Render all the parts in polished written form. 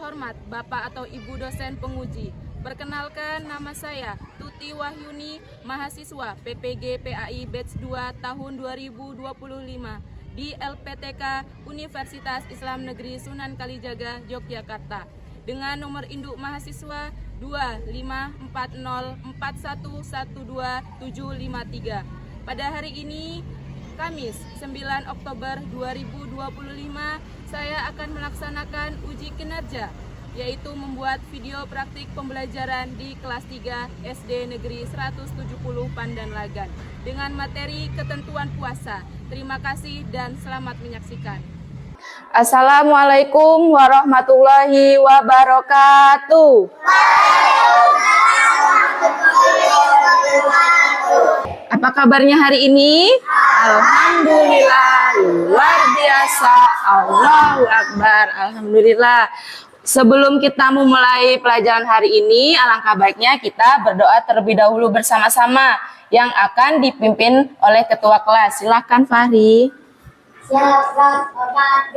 terhormat Bapak atau Ibu dosen penguji. Perkenalkan, nama saya Tuti Wahyuni, mahasiswa PPG PAI Batch 2 tahun 2025 di LPTK Universitas Islam Negeri Sunan Kalijaga, Yogyakarta. Dengan nomor induk mahasiswa 25404112753. Pada hari ini, Kamis 9 Oktober 2025, saya akan melaksanakan uji kinerja, yaitu membuat video praktik pembelajaran di kelas 3 SD Negeri 170 Pandan Lagan dengan materi ketentuan puasa. Terima kasih dan selamat menyaksikan. Assalamualaikum warahmatullahi wabarakatuh. Apa kabarnya hari ini? Alhamdulillah, luar biasa. Allahu Akbar. Alhamdulillah. Sebelum kita memulai pelajaran hari ini, alangkah baiknya kita berdoa terlebih dahulu bersama-sama yang akan dipimpin oleh ketua kelas. Silakan Fahri. Selamat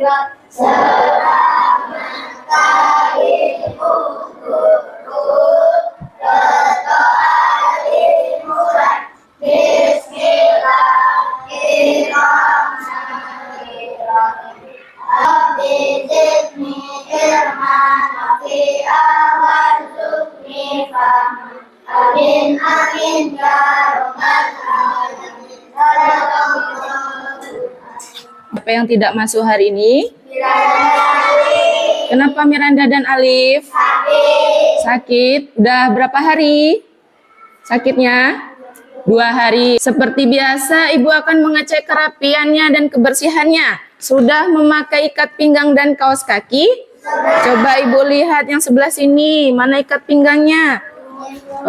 Amin amin ya rabbal alamin. Apa yang tidak masuk hari ini? Kenapa Miranda dan Alif? Sakit. Udah berapa hari sakitnya? 2 hari. Seperti biasa, Ibu akan mengecek kerapiannya dan kebersihannya. Sudah memakai ikat pinggang dan kaos kaki? Coba Ibu lihat yang sebelah sini. Mana ikat pinggangnya?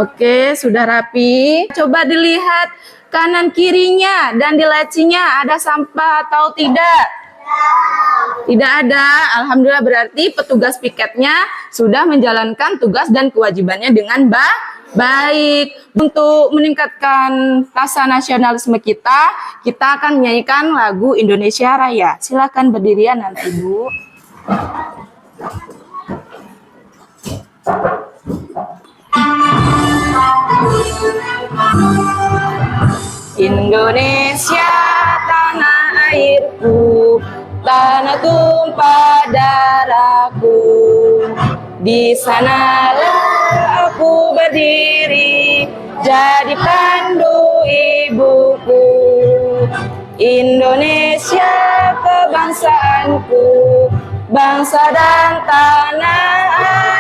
Oke, sudah rapi. Coba dilihat kanan kirinya dan di lacinya ada sampah atau tidak? Tidak ada. Alhamdulillah, berarti petugas piketnya sudah menjalankan tugas dan kewajibannya dengan baik. Untuk meningkatkan rasa nasionalisme kita akan menyanyikan lagu Indonesia Raya. Silakan berdirian nanti, Bu. Indonesia tanah airku, tanah tumpah darahku. Di sanalah aku berdiri, jadi pandu ibuku. Indonesia kebangsaanku, bangsa dan tanah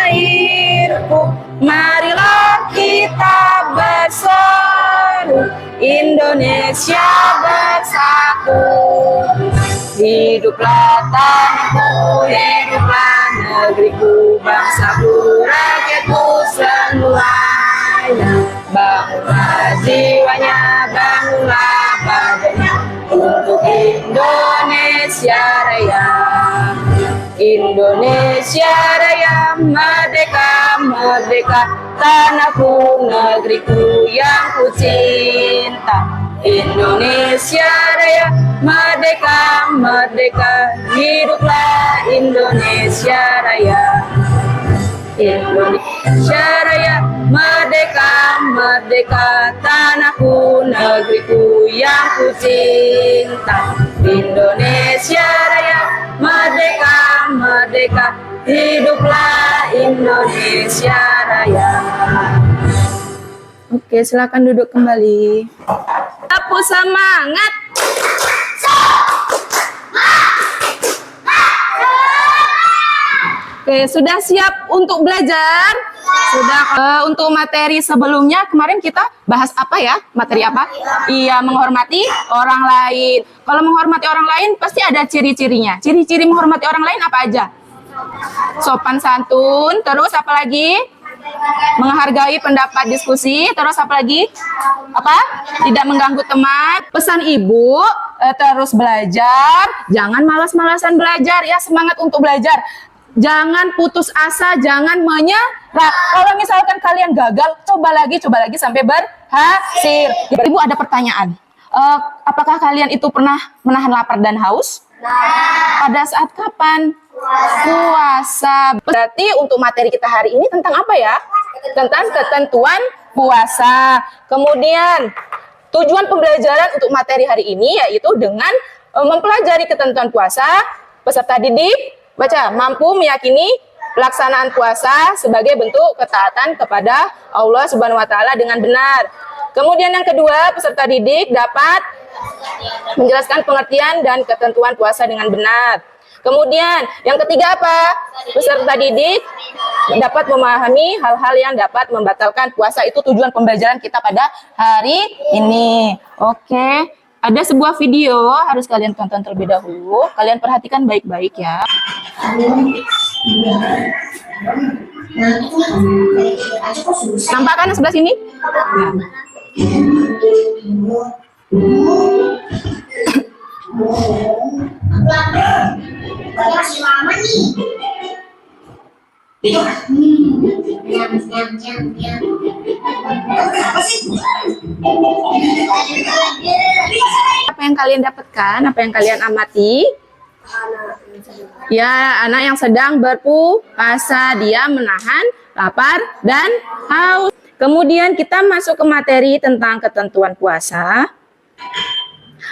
airku. Marilah kita bersatu, Indonesia bersatu. Hiduplah tanahku, hiduplah negeriku, bangsaku, rakyatku semuanya. Bangunlah jiwanya, bangunlah badannya untuk Indonesia Raya. Indonesia Raya, merdeka, merdeka, tanahku, negeriku yang ku cinta. Indonesia Raya, merdeka, merdeka, hiduplah Indonesia Raya. Indonesia Raya, merdeka, merdeka, tanahku, negeriku yang ku cinta. Indonesia Raya, merdeka, merdeka, hiduplah Indonesia Raya. Oke, silakan duduk kembali. Sapu semangat. Oke, sudah siap untuk belajar? Sudah. Untuk materi sebelumnya kemarin kita bahas apa ya? Materi apa? Iya, menghormati orang lain. Kalau menghormati orang lain pasti ada ciri-cirinya. Ciri-ciri menghormati orang lain apa aja? Sopan santun, terus apa lagi? Menghargai pendapat diskusi, terus apa lagi? Apa? Tidak mengganggu teman. Pesan Ibu, terus belajar, jangan malas-malasan belajar ya, semangat untuk belajar. Jangan putus asa, jangan menyerah. Kalau misalkan kalian gagal, coba lagi sampai berhasil. Ibu ada pertanyaan. Apakah kalian itu pernah menahan lapar dan haus? Pada saat kapan? Puasa. Berarti untuk materi kita hari ini tentang apa ya? Tentang ketentuan puasa. Kemudian tujuan pembelajaran untuk materi hari ini yaitu dengan mempelajari ketentuan puasa, peserta didik baca mampu meyakini pelaksanaan puasa sebagai bentuk ketaatan kepada Allah Subhanahu wa taala dengan benar. Kemudian yang kedua, peserta didik dapat menjelaskan pengertian dan ketentuan puasa dengan benar. Kemudian yang ketiga apa? Peserta didik dapat memahami hal-hal yang dapat membatalkan puasa. Itu tujuan pembelajaran kita pada hari ini. Oke, ada sebuah video harus kalian tonton terlebih dahulu. Kalian perhatikan baik-baik ya. Nampak kan sebelah sini? Ya. Apa yang kalian dapatkan? Apa yang kalian amati? Ya, anak yang sedang berpuasa, dia menahan lapar dan haus. Kemudian kita masuk ke materi tentang ketentuan puasa.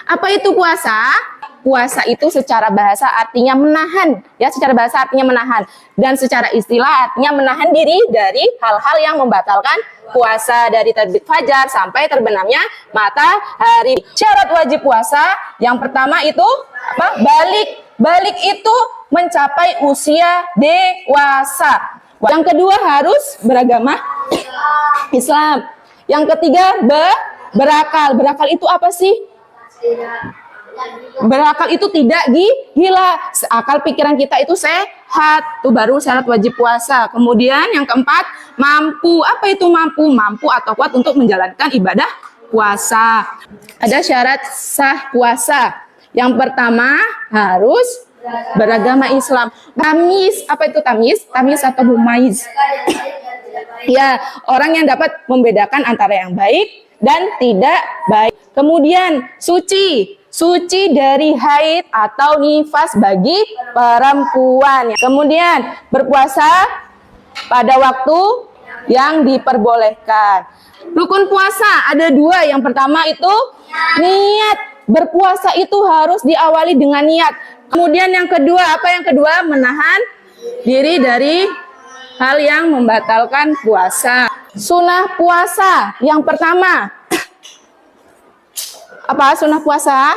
Apa itu puasa? Puasa itu secara bahasa artinya menahan, ya, secara bahasa artinya menahan, dan secara istilah artinya menahan diri dari hal-hal yang membatalkan puasa, dari terbit fajar sampai terbenamnya matahari. Syarat wajib puasa yang pertama itu apa? Balik itu mencapai usia dewasa. Yang kedua harus beragama Islam. Yang ketiga berakal. Berakal itu apa sih? Berakal itu tidak gila. Akal pikiran kita itu sehat. Itu baru syarat wajib puasa. Kemudian yang keempat, mampu. Apa itu mampu? Mampu atau kuat untuk menjalankan ibadah puasa. Ada syarat sah puasa. Yang pertama harus beragama Islam. Tamis, apa itu tamis? Tamis atau mumaiz. Ya, orang yang dapat membedakan antara yang baik dan tidak baik. Kemudian suci dari haid atau nifas bagi perempuan. Kemudian berpuasa pada waktu yang diperbolehkan. Rukun puasa ada dua. Yang pertama itu niat. Berpuasa itu harus diawali dengan niat. Kemudian yang kedua, apa yang kedua? Menahan diri dari hal yang membatalkan puasa. Sunnah puasa yang pertama. Apa sunnah puasa?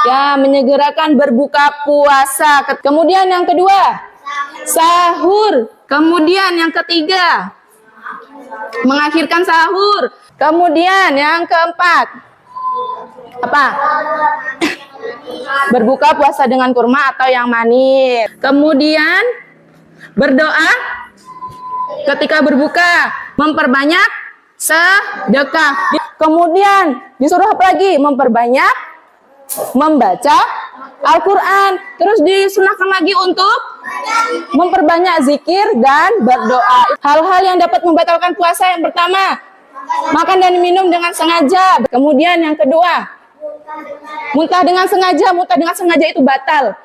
Ya, menyegerakan berbuka puasa. Kemudian yang kedua, sahur. Kemudian yang ketiga, mengakhirkan sahur. Kemudian yang keempat, apa? Berbuka puasa dengan kurma atau yang manis. Kemudian berdoa ketika berbuka, memperbanyak sedekah. Kemudian disuruh apa lagi? Memperbanyak membaca Al-Quran. Terus disunahkan lagi untuk memperbanyak zikir dan berdoa. Hal-hal yang dapat membatalkan puasa yang pertama, makan dan minum dengan sengaja. Kemudian yang kedua, muntah dengan sengaja. Muntah dengan sengaja itu batal.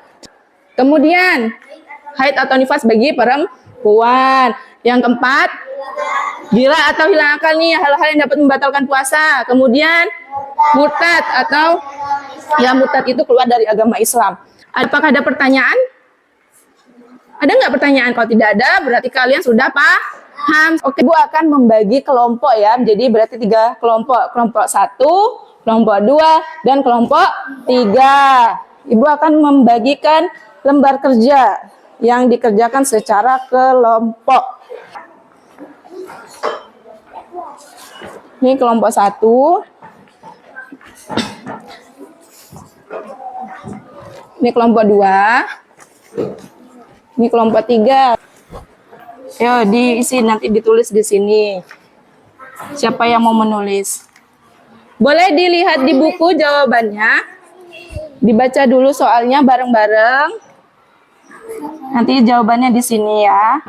Kemudian haid atau nifas bagi perempuan. Yang keempat, gila atau hilang akal nih, hal-hal yang dapat membatalkan puasa. Kemudian murtad atau ya murtad itu keluar dari agama Islam. Apakah ada pertanyaan? Ada nggak pertanyaan? Kalau tidak ada, berarti kalian sudah paham. Oke, Ibu akan membagi kelompok ya. Jadi berarti 3 kelompok. Kelompok 1, kelompok 2, dan kelompok 3. Ibu akan membagikan lembar kerja yang dikerjakan secara kelompok. Ini kelompok 1. Ini kelompok 2. Ini kelompok 3. Yo, diisi nanti ditulis di sini. Siapa yang mau menulis? Boleh dilihat di buku jawabannya. Dibaca dulu soalnya bareng-bareng. Nanti jawabannya di sini ya.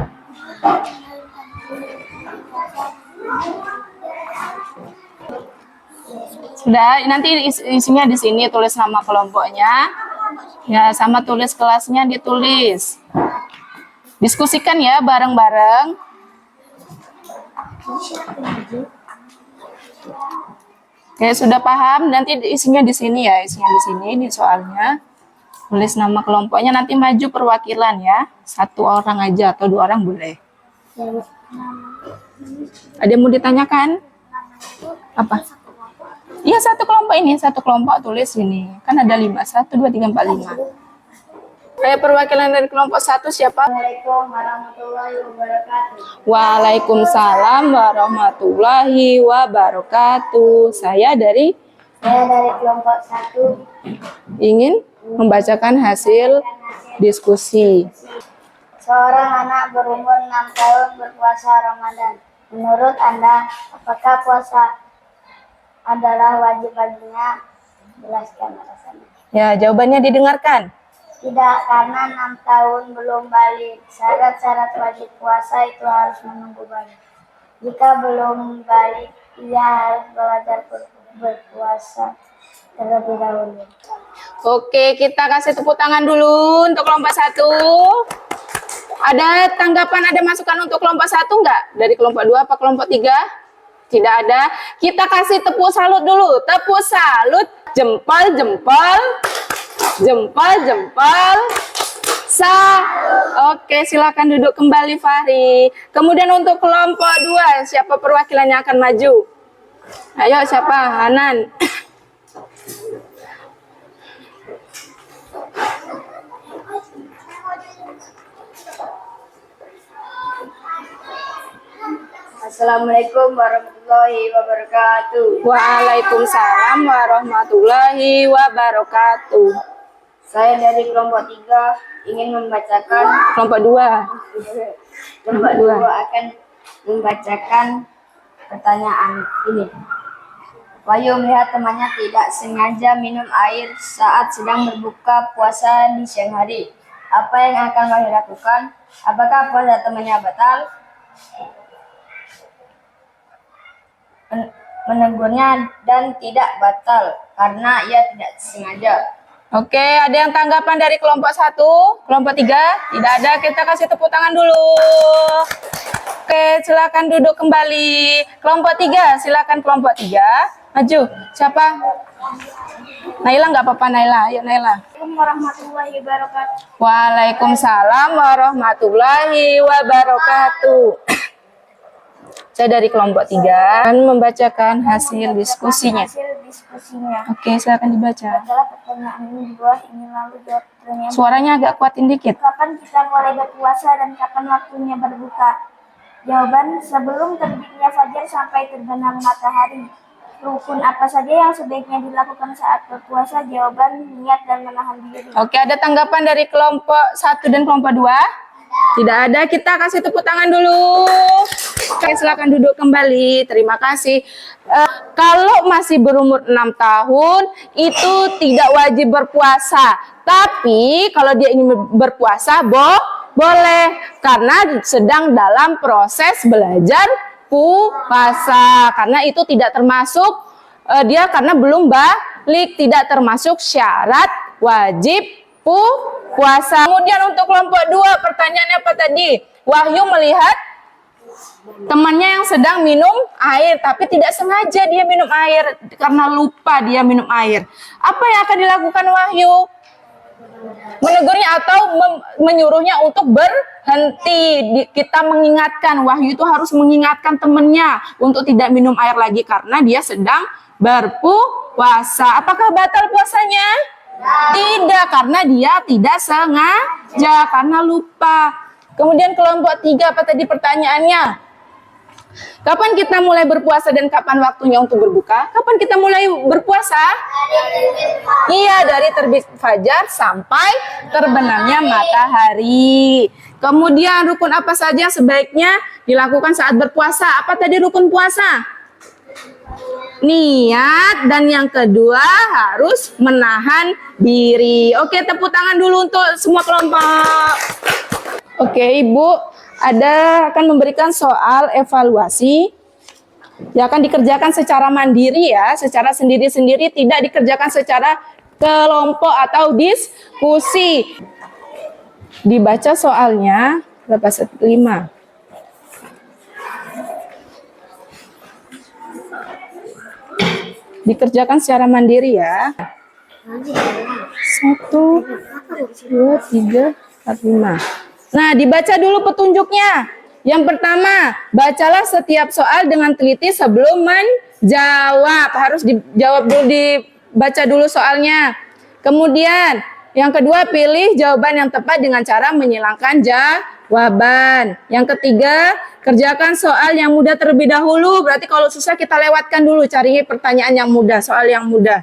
Sudah, nanti isinya di sini tulis nama kelompoknya. Ya, sama tulis kelasnya ditulis. Diskusikan ya bareng-bareng. Oke, sudah paham? Nanti isinya di sini ya, isinya di sini di soalnya. Tulis nama kelompoknya, nanti maju perwakilan ya. 1 orang aja atau 2 orang boleh. Ada yang mau ditanyakan? Apa? Iya, 1 kelompok ini, 1 kelompok tulis ini. Kan ada 5, 1, 2, 3, 4, 5. Kayak perwakilan dari kelompok 1 siapa? Assalamualaikum warahmatullahi wabarakatuh. Waalaikumsalam warahmatullahi wabarakatuh. Saya dari Kelompok 1. ingin membacakan hasil diskusi. Seorang anak berumur 6 tahun berpuasa Ramadan. Menurut Anda, apakah puasa adalah wajib baginya? Jelaskan alasannya. Ya, jawabannya didengarkan. Tidak, karena 6 tahun belum balik. Syarat-syarat wajib puasa itu harus menunggu balik. Jika belum balik, ia harus belajar berpuasa terlebih dahulu. Oke, kita kasih tepuk tangan dulu untuk kelompok 1. Ada tanggapan, ada masukan untuk kelompok 1 enggak? Dari kelompok 2 apa kelompok 3? Tidak ada. Kita kasih tepuk salut dulu. Tepuk salut. Jempol, jempol. Jempol, jempol. Oke, silakan duduk kembali Fahri. Kemudian untuk kelompok 2, siapa perwakilannya akan maju? Ayo, siapa? Hanan. Assalamualaikum warahmatullahi wabarakatuh. Waalaikumsalam warahmatullahi wabarakatuh. Saya dari kelompok 3 ingin membacakan Kelompok 2. kelompok 2 akan membacakan pertanyaan ini. Wahyu melihat temannya tidak sengaja minum air saat sedang berbuka puasa di siang hari. Apa yang akan Wahyu lakukan? Apakah puasa temannya batal? Menegurnya dan tidak batal karena ia tidak sengaja. Oke, ada yang tanggapan dari kelompok 1? Kelompok 3? Tidak ada, kita kasih tepuk tangan dulu. Oke, silakan duduk kembali. Kelompok 3, silakan kelompok 3. Maju, siapa? Naila nggak apa-apa, Naila. Ayo Naila. Assalamualaikum warahmatullahi wabarakatuh. Waalaikumsalam warahmatullahi wabarakatuh. Saya dari kelompok 3 akan membacakan hasil diskusinya. Hasil diskusinya Oke, silakan dibaca. adalah pertanyaan ini di bawah ini, lalu jawab pertanyaan. Suaranya agak kuatin dikit. Kapan kita mulai berpuasa dan kapan waktunya berbuka? Jawaban, sebelum terbitnya fajar sampai terbenam matahari. Rukun apa saja yang sebaiknya dilakukan saat berpuasa? Jawaban, niat dan menahan diri. Oke, ada tanggapan dari kelompok 1 dan kelompok 2? Tidak ada, kita kasih tepuk tangan dulu. Oke, silakan duduk kembali. Terima kasih. Kalau masih berumur 6 tahun, itu tidak wajib berpuasa. Tapi kalau dia ingin berpuasa, boleh. Karena sedang dalam proses belajar puasa. Karena itu tidak termasuk, dia karena belum balik, tidak termasuk syarat wajib puasa. Kemudian untuk kelompok 2, pertanyaannya apa tadi? Wahyu melihat temannya yang sedang minum air, tapi tidak sengaja dia minum air, karena lupa dia minum air. Apa yang akan dilakukan Wahyu? Menegurnya atau menyuruhnya untuk berhenti. Kita mengingatkan, Wahyu itu harus mengingatkan temannya untuk tidak minum air lagi karena dia sedang berpuasa. Apakah batal puasanya? Tidak, karena dia tidak sengaja, karena lupa. Kemudian kelompok 3, apa tadi pertanyaannya? Kapan kita mulai berpuasa dan kapan waktunya untuk berbuka? Kapan kita mulai berpuasa? Iya, dari terbit fajar sampai terbenamnya matahari. Kemudian rukun apa saja sebaiknya dilakukan saat berpuasa? Apa tadi rukun puasa? Niat, dan yang kedua harus menahan diri. Oke, tepuk tangan dulu untuk semua kelompok. Oke, Ibu akan memberikan soal evaluasi Ya akan dikerjakan secara mandiri ya, secara sendiri-sendiri, tidak dikerjakan secara kelompok atau diskusi. Dibaca soalnya berapa? 5. Dikerjakan secara mandiri ya. 1, 2, 3, 4, 5. Nah, dibaca dulu petunjuknya. Yang pertama, bacalah setiap soal dengan teliti sebelum menjawab. Harus dijawab dulu, dibaca dulu soalnya. Kemudian, yang kedua, pilih jawaban yang tepat dengan cara menyilangkan jawaban. Yang ketiga, kerjakan soal yang mudah terlebih dahulu. Berarti kalau susah kita lewatkan dulu, cari pertanyaan yang mudah, soal yang mudah.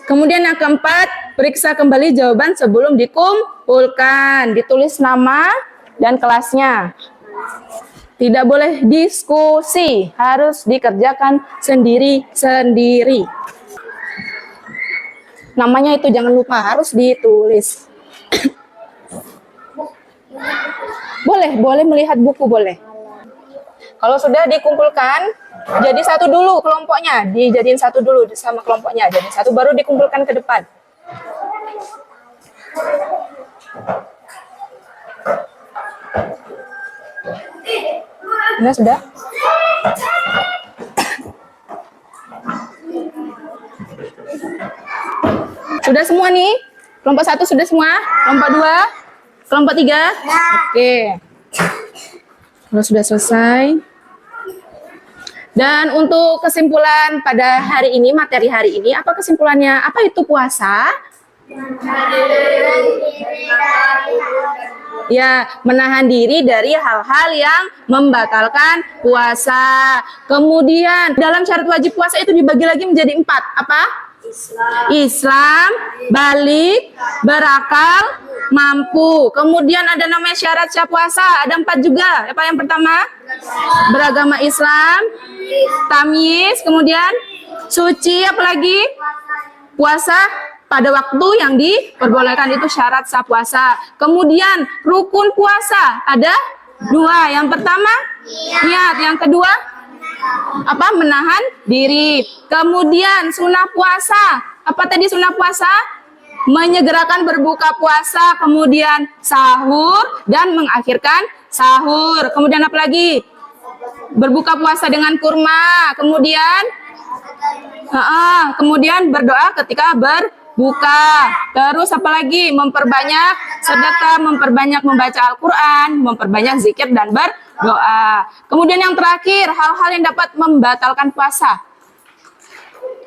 Kemudian yang keempat, periksa kembali jawaban sebelum dikumpulkan. Ditulis nama dan kelasnya. Tidak boleh diskusi, harus dikerjakan sendiri-sendiri. Namanya itu jangan lupa, harus ditulis. Boleh melihat buku, boleh. Kalau sudah dikumpulkan, jadi satu dulu kelompoknya, dijadiin satu dulu sama kelompoknya, jadi satu baru dikumpulkan ke depan. Nah, sudah? Sudah semua nih? Kelompok 1 sudah semua? Kelompok 2? Kelompok 3? Oke. Kalau sudah selesai. Dan untuk kesimpulan pada hari ini, materi hari ini, apa kesimpulannya? Apa itu puasa? Ya, menahan diri dari hal-hal yang membatalkan puasa. Kemudian, dalam syarat wajib puasa itu dibagi lagi menjadi 4. Apa? Islam, balik, berakal, mampu. Kemudian ada namanya syarat sah puasa. Ada 4 juga. Apa yang pertama? Beragama Islam, tamyiz, kemudian suci, apalagi? Puasa pada waktu yang diperbolehkan, itu syarat sah puasa. Kemudian rukun puasa ada 2. Yang pertama niat, yang kedua apa? Menahan diri. Kemudian sunnah puasa, apa tadi sunnah puasa? Menyegerakan berbuka puasa, kemudian sahur dan mengakhirkan sahur. Kemudian apa lagi? Berbuka puasa dengan kurma. Kemudian berdoa ketika berbuka. Terus apa lagi? Memperbanyak sedekah, memperbanyak membaca Al-Quran, memperbanyak zikir dan berdoa. Kemudian yang terakhir, hal-hal yang dapat membatalkan puasa.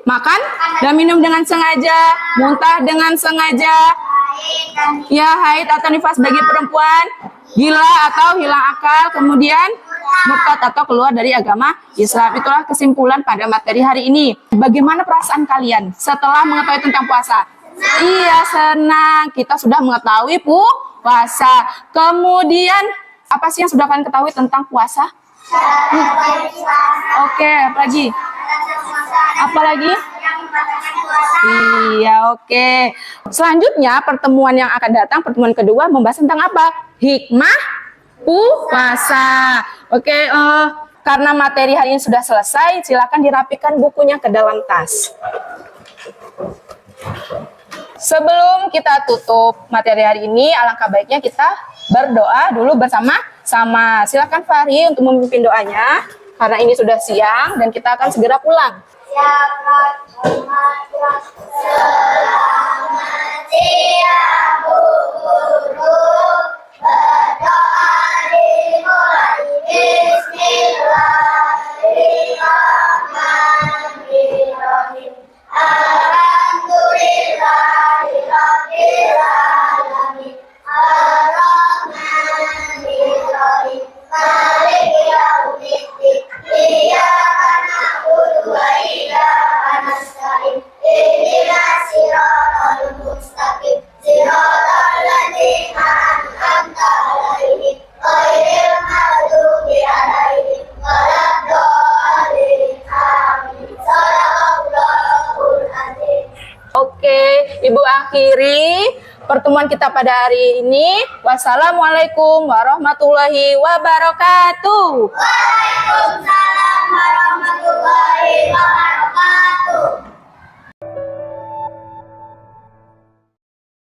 Makan dan minum dengan sengaja, muntah dengan sengaja, ya haid atau nifas bagi perempuan, gila atau hilang akal, kemudian murtad atau keluar dari agama Islam. Itulah kesimpulan pada materi hari ini. Bagaimana perasaan kalian setelah mengetahui tentang puasa? Iya, senang. Kita sudah mengetahui puasa. Kemudian, apa sih yang sudah kalian ketahui tentang puasa? Oke, apa lagi? Apa lagi? Iya, oke. Selanjutnya, pertemuan yang akan datang, pertemuan kedua, membahas tentang apa? Hikmah puasa. Oke, karena materi hari ini sudah selesai, silakan dirapikan bukunya ke dalam tas. Sebelum kita tutup materi hari ini, alangkah baiknya kita berdoa dulu bersama-sama. Silakan Fahri untuk memimpin doanya, karena ini sudah siang dan kita akan segera pulang. Selamat siang guru, berdoa dimulai bismillahirrahmanirrahim. Alhamdulillahirabbil alamin. Arrahmanirrahim. Maliki yaumiddin. Iyyaka na'budu wa iyyaka nasta'in. Ihdinas siratal mustaqim. Siratal ladzina an'amta 'alaihim ghairil maghdubi 'alaihim waladdallin. Amin. Shadaqallahul azim. Oke, Ibu akhiri pertemuan kita pada hari ini. Wassalamualaikum warahmatullahi wabarakatuh.